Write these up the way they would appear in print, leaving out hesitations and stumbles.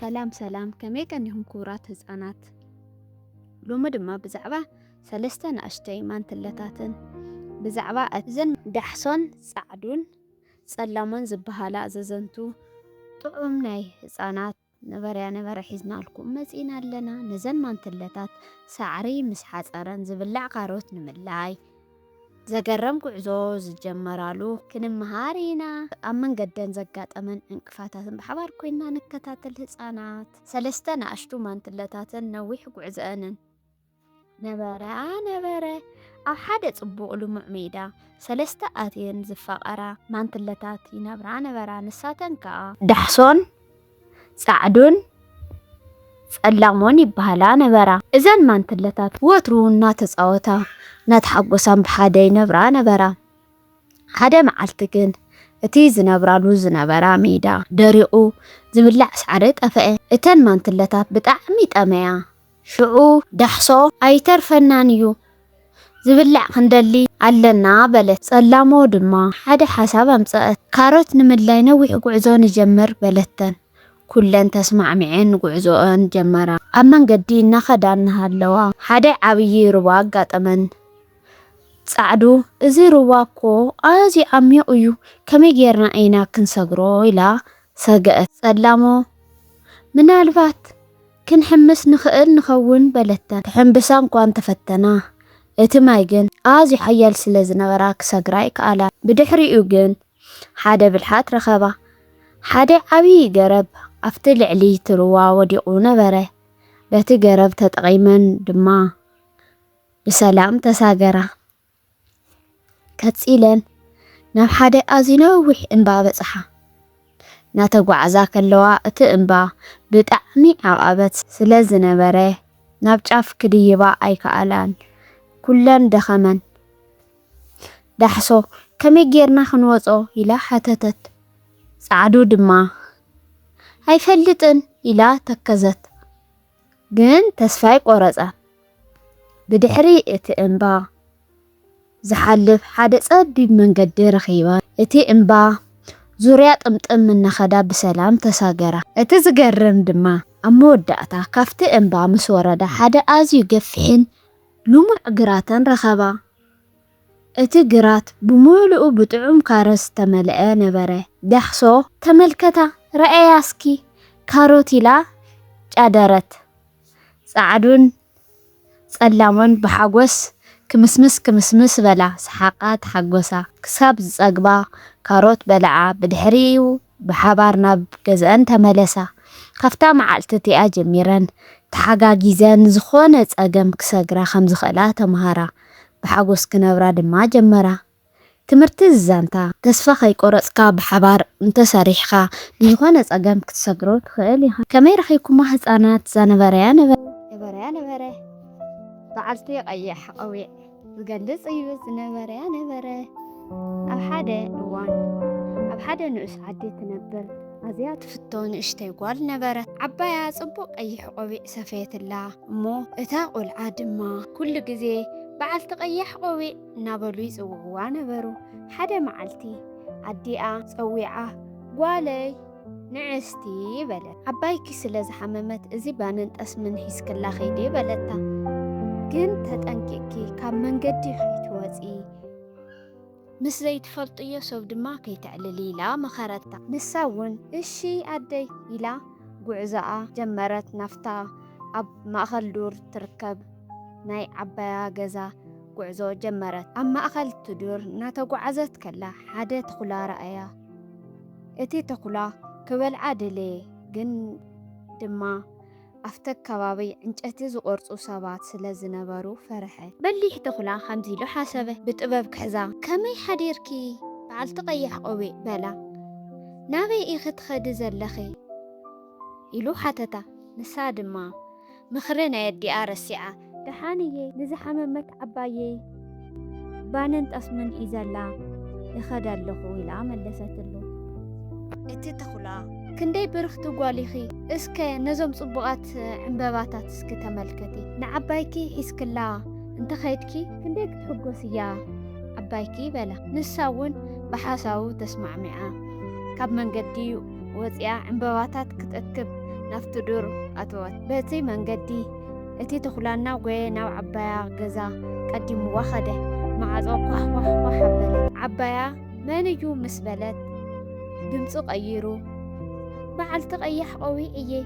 سلام كمي كان يهم كورات هزانات لومد ما بزعبة سلسة ناشتي مانتلتاتن بزعبة أتزن دحصن سعدون سلامون زبهالا ززنتو طعم ناي هزانات نبرا حزنا لكم مزينا لنا نزن مانتلتات سعري مسحات أران زبلع قاروت نملاي زقرم قعزو زجمرالو كن مهارينا أمن قدن زقات أمن انكفاتات بحبار كوينا نكتات الهزانات سلستنا أشتو مانتلتاتن نويح قعزانن نبرا أو حادة صبوق لمعميدا سلستا آتين زفاقرا مانتلتات نبرا نساتن كا دحصون سعدون سألامون يبهلا نبرا إذن مانتلتات واترون ناتس أوتا نتحقوسان بحادي نبرا حدا معالتكن اتي زنبرالو زنبرا ميدا دريقو زبلع سعرت أفئ اتن مانتلتات بتعمي تأميا شعو دحصو أيتر فنانيو زبلع خندلي علنا بلت سألامو دما حدا حساب امسأت كاروت نملاي نوي قعزو نجمر بلتن كلن تسمع معين قعزوان جمرا أمن قدينا خدان هالوا حدا عبي رواق قاتمن سعدو ازي رواقو ازي عمي ايو كمي جيرنا اينا كنسقرو إلا ساقات سلامو من الفات كن حمس نخقل نخون بلتان حنبسان قوان تفتنا اتمايقن ازي حيال سلزنا وراك ساقرايك آلا بدحري اوغن حدا بالحات رخبا حدا عبي قرب أفتل علي تروا وديقونا بره باتي قرب تتغيمن دما بسلام تساقرا كتسيلن ناب حدا أزينو وح انبا بصحا ناتقو عزاك اللواء تنبا بتعمي عقابت سلزنا بره ناب جاف كديبا أي كالان كلن دخمن دحسو كمي جيرنا خنوصو إلا حتتت سعدو دما هاي فلتن إلا تكزت جن تسفاي قرصة بدحري اتنبا زحلف حادث أبي من قد رخيبا اتنبا زوريات امتم من نخدا بسلام تساقرا اتزقرم دما أمود داتا كافت انبا مسورة حدا آزيو قفحين لومع قراتن رخبا اتقرات بمولئو بطعم كارس تملئة نبره دحصو تملكتا رأياسكي كاروتيلا جادرت سعدون سلامون بحاقوس كمسمس بلا سحاقات حاقوسا كساب زقبا كاروت بلعا بدحريو بحبارنا بجزان تملسا كفتا معالتتي جميران تحاقا جيزان زخونة أقام كساقرا خمز خلا تمهارا بحاقوس كنبرا دما جمرا تمرت الزانتا تسفخي قرصكا بحبار انت سريحخا ليخوانا أقام كتساقرو تخيلي كمي رخيكم ما هزانات زانبريا نبري بعلتي قيح قوي بقلص ايبس نبريا أو حدا نؤس عدي تنبر أزيات فتون اشتي قوال نبرة عبايا صبوق أيح قوي سفيت الله مو اتاقو العادما كل قزي بعلت قيح قوي نابلو يسوقوا نبرو حدا معلتي عديقة صويعة قوالي نعستي بلد عبايكي سلز حممت ازي باننت اسمن حيس كلا خيدي بلدتا كنت هتنكيكي كام من قدي خيت وزي مسلي تفلطيه صوب دما كي تعللي لا مخرتا نساون اشي عدي إلا قعزاء جمرت نفتا أب مأخل دور تركب ناي عبايا غزا قعزو جمرت أما أخل تدور ناتا قعزت كلا حدا تخلا رأيا اتي تخلا كوال عادلي جن دما أفتك كبابي انجأتي زقرصو سابات سلزنبارو فرحي بليح تخلا خمزي لو حاسبه بتقبب كحزا كمي حديركي بعلت قيح قوي بلا نابي إيخت خد زلخي إلو حتتا نسادما مخرنا يدي آرسيعة دحانيي نزحممك عبايي باننت أسمن إزالا يخدا اللخو إلا ملستلو اتي تخلا كندي برختو قواليخي اسكي نزوم صبغات عمباباتات اسكي تملكتي نعبايكي حسكلا انت خيدكي كندي كتحقو سيا عبايكي بلا نساون بحاساو تسمع معاه كاب من قدي وزيا عمباباتات كتأكب ናፍትዱር ኣተወት በቲ መንገዲ እቲ ተኹላና ጎየ ናብ ዓባያ ገዛ ቀዲሙ ዋኸደ ማዕጾ ኳሕ ኳሕ ኳሕ ኣበለ ዓባያ መን እዩ ምስ በለት ድምፁ ቀይሩ በዓልቲ ቀያሕ ቆዊዕ እየ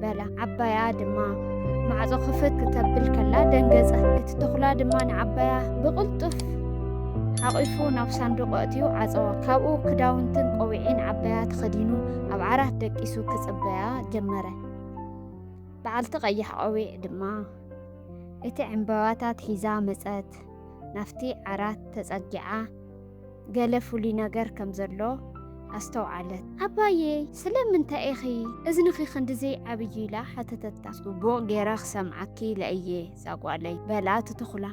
በላ ዓባያ ድማ ማዕጾ ክፍት ክተብል ከላ ደንገጸት እቲ ተኹላ ድማ ንዓባያ ብቕልጡፍ ሓቂፉ ናብ ሳንዱቕ ኣእትዩ ዓፀዋ ካብኡ ክዳውንትን ቆዊዕን ዓባያ ተኸዲኑ ኣብ ዓራት ደቂሱ ክጽበያ ጀመረ በዓልቲ ቀያሕ ቆዊዕ ድማ እቲ ዕምባባታት ሒዛ መጸት ናፍቲ ዓራት ተጸጊዓ ገለ ፍሉይ ነገር ከም ዘሎ ኣስተውዓለት ኣባዬ ስለምንታይ ኢኺ እዝንኺ ክንድዚ ዓብዪ ኢላ ሓተተታ ጽቡቕ ጌረ ክሰምዓኪ ለእየ ዛጓለይ በላ ትተኹላ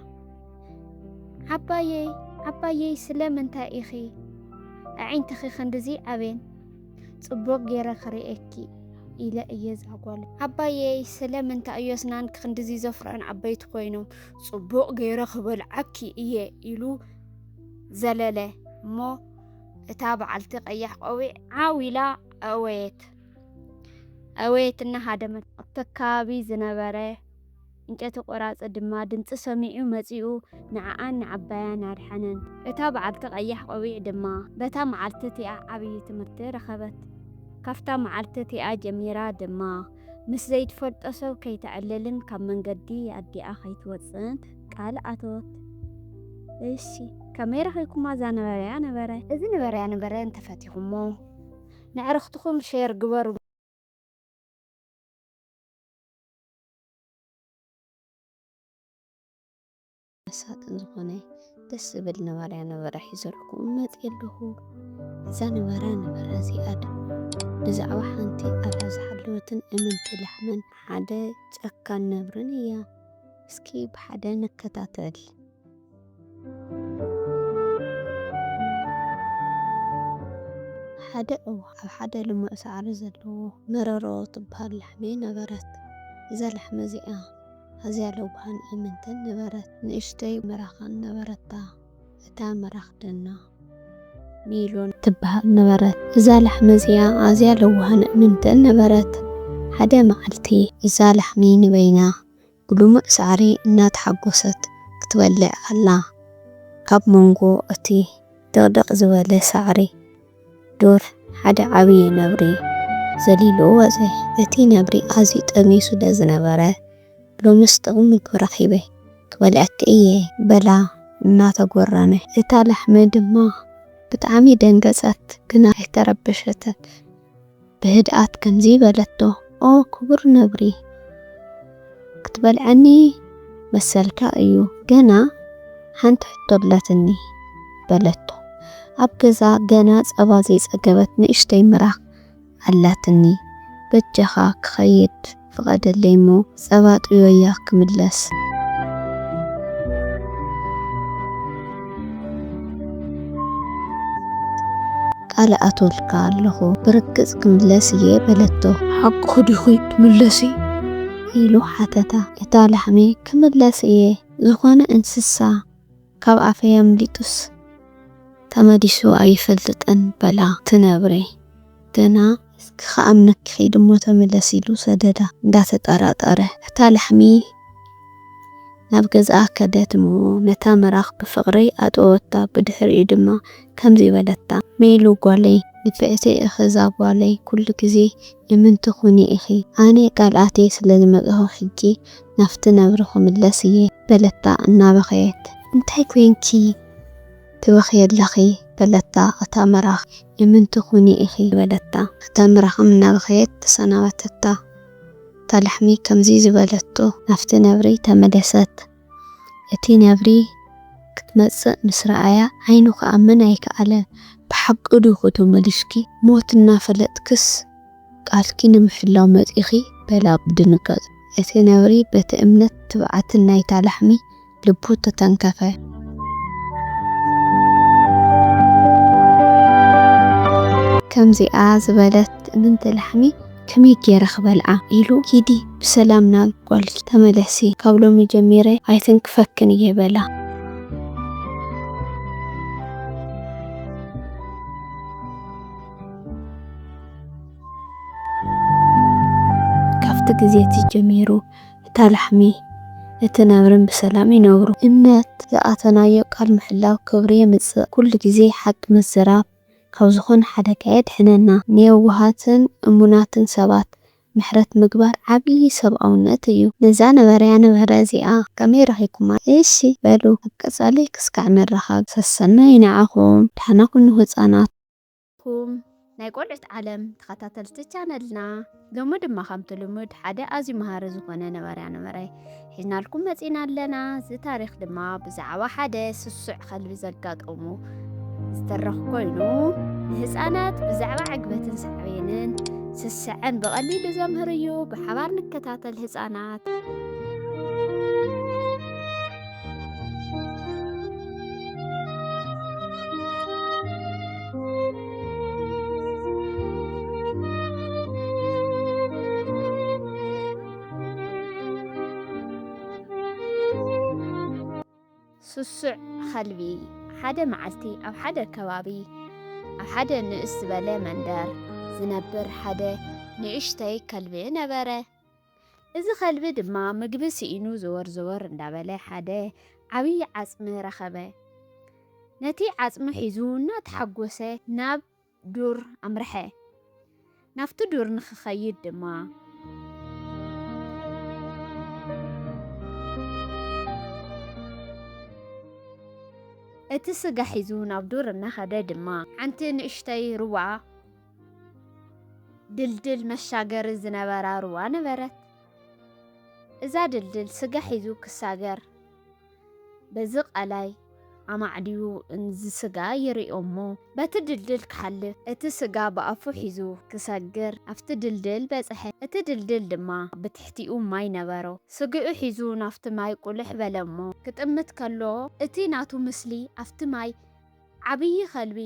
ዓባዬ ስለምንታይ ኢኺ ኣዒንትኺ ክንድዚ ዓብን ጽቡቕ ጌረ ክርእየኪ ኢለ እየ ዛጓለይ ዓባዬ ስለምንታይ እዩ ስናን ክንድዚ ዘፍርዕን ዓበይቲ ኮይኖም ጽቡቕ ጌረ ክበልዓኪ እየ ኢሉ ዘለለ እሞ እታ በዓልቲ ቀያሕ ቆዊዕ ዓዊላ ኣወየት እናሃደመት ኣብቲ ከባቢ ዝነበረ እንጨቲ ቆራጽ ድማ ድምፂ ሰሚዑ መጺኡ ንዓኣን ንዓባያን ኣድሓነን እታ በዓልቲ ቀያሕ ቆዊዕ ድማ በታ መዓልቲ እቲኣ ዓብዪ ትምህርቲ ረኸበት ካፍታ መዓልቲ እቲኣ ጀሚራ ድማ ምስ ዘይትፈልጦ ሰብ ከይተዕልልን ካብ መንገዲ ኣዲኣ ከይትወፅን ቃል ኣተወት እሺ ከመይ ረኺብኩማ እዛ ነበረ እዚ ነበረ እንተፈቲኹሞ ንዕርኽትኩም ሼር ግበሩ ሳጥን ዝኾነ ደስ ዝብል ነበረ ሒዘልኩም መፅየለኹ እዛ ነበረ እዚኣ ብዛዕባ ሓንቲ ኣብያ ዝሓለወትን እምንቲ ላሕምን ሓደ ጨካን ነብርን እያ እስኪ ብሓደ ንከታተል ኣብ ሓደ ልሙዕ ሳዕሪ ዘለዎ መረሮ ትበሃል ላሕሚ ነበረት እዛ ላሕሚ እዚኣ ኣዝያ ለዋሃን እምንትን ነበረት ንእሽተይ መራኻን ነበረታ እታ መራኽ ድማ ሚሎን ትበሃል ነበረት እዛ ላሕሚ እዚኣ ኣዝያ ለዋሃን እምንትን ነበረት ሓደ መዓልቲ እዛ ላሕሚ ንበይና ብልሙዕ ሳዕሪ እናተሓጎሰት ክትበልዕ ኣላ ካብ መንጎ እቲ ድቕድቕ ዝበለ ሳዕሪ ዱር ሓደ ዓብዪ ነብሪ ዘሊሉ ወፀ እቲ ነብሪ ኣዝዩ ጠሚዩ ስለ ዝነበረ ሎምስ ጥቕሚ ክረኺበ ክበልዐኪ እየ በላ እናተጎረነ እታ ላሕሚ ድማ ብጣዕሚ ደንገጸት ግና ኣይተረበሸትን ብህድኣት ከምዚ በለቶ ኦ ክቡር ነብሪ ክትበልዐኒ መሰልካ እዩ ገና ሓንቲ ሕቶለትኒ በለቶ ኣብ ገዛ ገና ጸባ ዘይጸገበት ንእሽተይ ምራኽ ኣላትኒ በጀኻ ክኸይድ ፍቐደለይ እሞ ጸባ ጥዮያ ክምለስ ቃል ኣትወልካ ኣለኹ ብርግጽ ክምለስ እየ በለቶ ሓቂ ዲኺ ትምለሲ ኢሉ ሓተታ እታ ላሕሚ ክምለስ እየ ዝኾነ እንስሳ ካብ ኣፈያ ምሊጡስ ተመዲሱ ኣይፈልጥን በላ ትነብሪ ገና ክኣምነክ ኸይድ እሞ ተመለስ ኢሉ ሰደዳ እንዳተጠራጠረ እታ ላሕሚ ናብ ገዝኣ ከደት እሞ ነታ መራኽ ብፍቕሪ ኣጥወታ ብድሕሪኡ ድማ ከምዚ በለታ ሜሉ ጓለይ ንፍዕቲ እኺ እዛ ጓለይ ኩሉ ግዜ እምንቲ ኩኒ ኢኺ ኣነ ቃልኣቴ ስለ ዝመፅኹ ሕጂ ናፍቲ ነብሪ ክምለስ እየ በለታ እናበኸየት እንታይ ኮንኪ ትበኽየለኺ በለታ እታ መራኽ እምንቲ ኩኒ ኢኺ በለታ እታ መራኽም እናበኸየት ተሰናበተታ እታ ላሕሚ ከምዚ ዝበለቶ ናፍቲ ነብሪ ተመለሰት እቲ ነብሪ ክትመጽእ ምስ ረኣያ ዓይኑ ክኣምን ኣይከኣለ ብሓቂ ዲኹ ተመሊስኪ ሞት እናፈለጥክስ ቃልኪ ንምሕላው መጺኺ በላ ብድንጋጽ እቲ ነብሪ በቲ እምነት ትብዓትን ናይታ ላሕሚ ልቡ ተተንከፈ ከምዚኣ ዝበለት እምንቲ ላሕሚ ከመይ ገይረ ክበልዓ ኢሉ ሂዲ ብሰላም ናብ ጓልኪ ተመለሲ ካብ ሎሚ ጀሚረ ኣይትንክፈክን እየ በላ ግዜ ትጀሚሩ እታ ላሕሚ እቲ ነብርን ብሰላም ይነብሩ። እምነት ዝኣተናዮ ቃል ምሕላው ክብሪ የምጽእ። ኩሉ ግዜ ሓቂ ምዝራብ ካብ ዝኾነ ሓደጋ የድሕነና። ንየውሃትን እሙናትን ሰባት ምሕረት ምግባር ዓብዪ ሰብኣውነት እዩ። ነዛ ነበረያ ነበረ እዚኣ ከመይ ረኺብኩማ? እሺ በሉ ኣብ ቀጻሊ ክስካዕ ንራኸብ። ሰሰናይ ንዓኹም ድሓና ኩኑ ህፃናት ኩም ናይ ቆልዑት ዓለም ተኸታተልቲ ቻነልና ሎሚ ድማ ከምቲ ልሙድ ሓደ ኣዝዩ መሃሪ ዝኾነ ነበርያ ነበራይ ሒዝናልኩም መፂና ኣለና። እዚ ታሪክ ድማ ብዛዕባ ሓደ ስሱዕ ከልቢ ዘጋጠሙ ዝተረኽ ኮይኑ ንህፃናት ብዛዕባ ዕግበትን ሳዕቤንን ስስዐን ብቐሊሉ ዘምህር እዩ። ብሓባር ንከታተል ህፃናት። ስሱዕ ከልቢ ሓደ መዓልቲ ኣብ ሓደ ከባቢ ኣብ ሓደ ንእስ ዝበለ መንደር ዝነብር ሓደ ንእሽተይ ከልቢ ነበረ። እዚ ከልቢ ድማ ምግቢ ስኢኑ ዘወር ዘወር እንዳበለ ሓደ ዓብዪ ዓፅሚ ረኸበ። ነቲ ዓፅሚ ሒዙ እናተሓጎሰ ናብ ዱር ኣምርሐ። ናብቲ ዱር ንክኸይድ ድማ እቲ ስጋ ሒዙ ናብ ዱር እናኸደ ድማ ሓንቲ ንእሽተይ ሩባ ድልድል መሻገሪ ዝነበራ ሩባ ነበረት። እዛ ድልድል ስጋ ሒዙ ክሳገር በዚ ቃላይ ኣማዕድዩ እንዚ ስጋ ይሪኦ እሞ በቲ ድልድል ክሓልፍ እቲ ስጋ ብኣፉ ሒዙ ክሰግር ኣብቲ ድልድል በፅሐ። እቲ ድልድል ድማ ብትሕቲኡ ማይ ነበሮ። ስግኡ ሒዙ ናፍቲ ማይ ቁልሕ በለ እሞ ክጥምት ከሎ እቲ ናቱ ምስሊ ኣብቲ ማይ ዓብዪ ከልቢ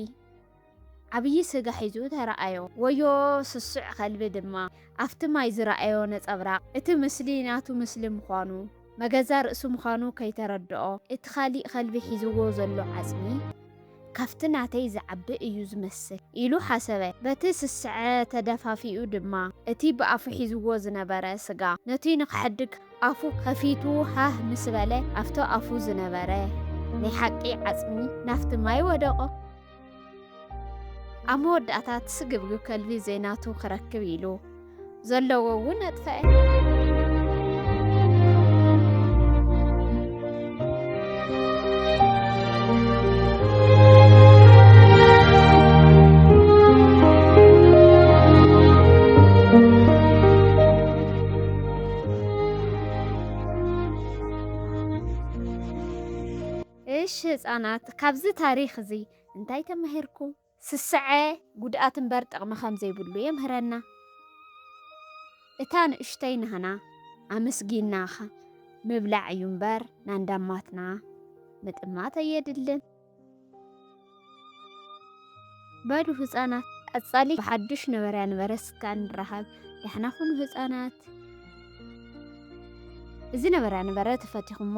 ዓብዪ ስጋ ሒዙ ተረኣዮ። ወዮ ስሱዕ ከልቢ ድማ ኣብቲ ማይ ዝረኣዮ ነፀብራቕ እቲ ምስሊ ናቱ ምስሊ ምዃኑ መገዛ ርእሱ ምዃኑ ከይተረድኦ እቲ ካሊእ ከልቢ ሒዝዎ ዘሎ ዓፅሚ ካብቲ ናተይ ዝዓቢ እዩ ዝመስል ኢሉ ሓሰበ። በቲ ስስዐ ተደፋፊኡ ድማ እቲ ብኣፉ ሒዝዎ ዝነበረ ስጋ ነቲ ንክሕድግ ኣፉ ከፊቱ ሃህ ምስ በለ ኣብቲ ኣፉ ዝነበረ ናይ ሓቂ ዓፅሚ ናፍቲ ማይ ወደቆ። ኣብ መወዳእታ ስግብግብ ከልቢ ዜናቱ ክረክብ ኢሉ ዘለዎ እውን ኣጥፍአ። እሺ ህፃናት ካብዚ ታሪክ እዚ እንታይ ተማሂርኩም? ስስዐ ጉድኣት እምበር ጥቕሚ ከም ዘይብሉ የምህረና። እታ ንእሽተይ ንህና ኣመስጊና ምብላዕ እዩ እምበር ናንዳማትና ምጥማት ኣየድልን። በሉ ህፃናት ቀጻሊ ብሓዱሽ ነበርያ ነበረስካ ንራኸብ። ደሕና ኩኑ ህፃናት። እዚ ነበርያ ነበረ ተፈቲኹሞ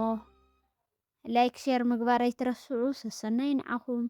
ላይክ ሼር ምግባር ኣይትረስዑ። ሰሰናይ ንዓኹም።